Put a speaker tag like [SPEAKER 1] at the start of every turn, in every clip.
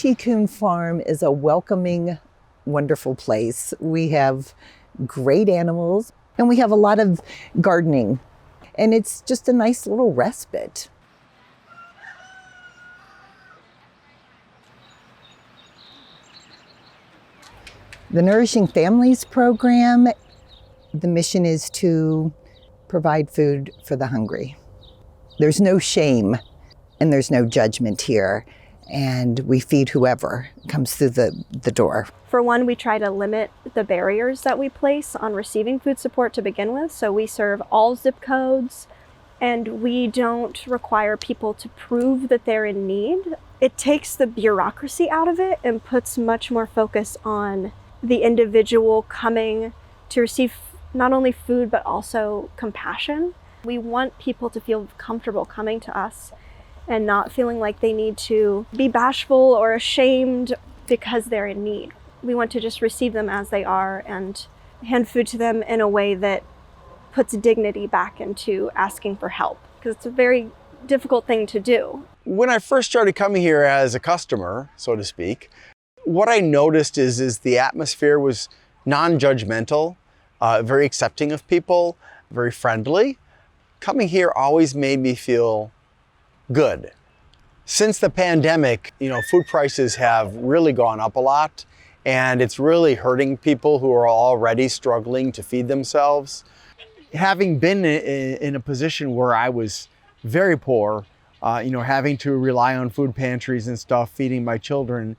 [SPEAKER 1] Tikkun Farm is a welcoming, wonderful place. We have great animals and we have a lot of gardening, and it's just a nice little respite. The Nourishing Families Program, the mission is to provide food for the hungry. There's no shame and there's no judgment here, and we feed whoever comes through the door.
[SPEAKER 2] For one, we try to limit the barriers that we place on receiving food support to begin with. So we serve all zip codes, and we don't require people to prove that they're in need. It takes the bureaucracy out of it and puts much more focus on the individual coming to receive not only food, but also compassion. We want people to feel comfortable coming to us and not feeling like they need to be bashful or ashamed because they're in need. We want to just receive them as they are and hand food to them in a way that puts dignity back into asking for help, because it's a very difficult thing to do.
[SPEAKER 3] When I first started coming here as a customer, so to speak, what I noticed is the atmosphere was non-judgmental, very accepting of people, very friendly. Coming here always made me feel good. Since the pandemic, food prices have really gone up a lot, and it's really hurting people who are already struggling to feed themselves. Having been in a position where I was very poor, having to rely on food pantries and stuff, feeding my children,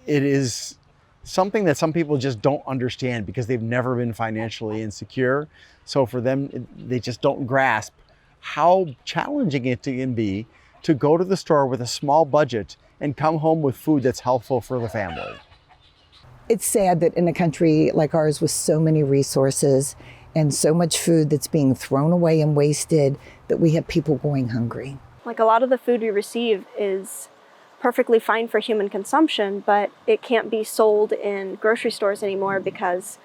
[SPEAKER 3] it is something that some people just don't understand because they've never been financially insecure. So for them, they just don't grasp how challenging it can be to go to the store with a small budget and come home with food that's helpful for the family.
[SPEAKER 1] It's sad that in a country like ours with so many resources and so much food that's being thrown away and wasted, that we have people going hungry.
[SPEAKER 2] Like, a lot of the food we receive is perfectly fine for human consumption, but it can't be sold in grocery stores anymore because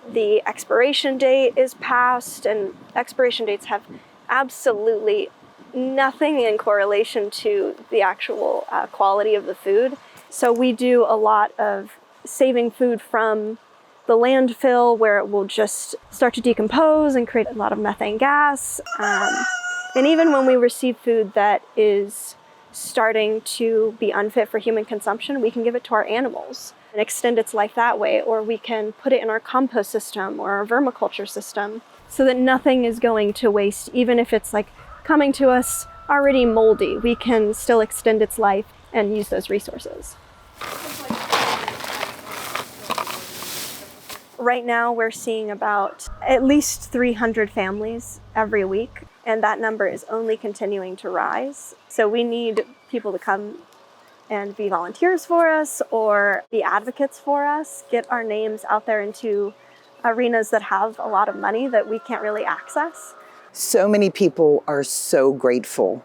[SPEAKER 2] the expiration date is past, and expiration dates have absolutely nothing in correlation to the actual quality of the food. So we do a lot of saving food from the landfill, where it will just start to decompose and create a lot of methane gas. And even when we receive food that is starting to be unfit for human consumption, we can give it to our animals and extend its life that way, or we can put it in our compost system or our vermiculture system so that nothing is going to waste. Even if it's like coming to us already moldy, we can still extend its life and use those resources. Right now, we're seeing about at least 300 families every week, and that number is only continuing to rise. So we need people to come and be volunteers for us or be advocates for us, get our names out there into arenas that have a lot of money that we can't really access.
[SPEAKER 1] So many people are so grateful,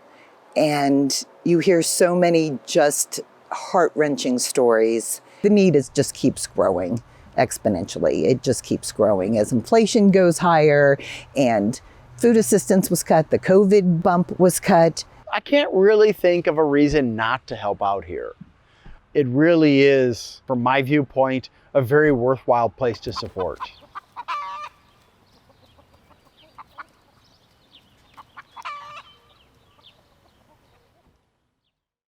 [SPEAKER 1] and you hear so many just heart-wrenching stories. The need just keeps growing exponentially. It just keeps growing as inflation goes higher and food assistance was cut, the COVID bump was cut.
[SPEAKER 3] I can't really think of a reason not to help out here. It really is, from my viewpoint, a very worthwhile place to support.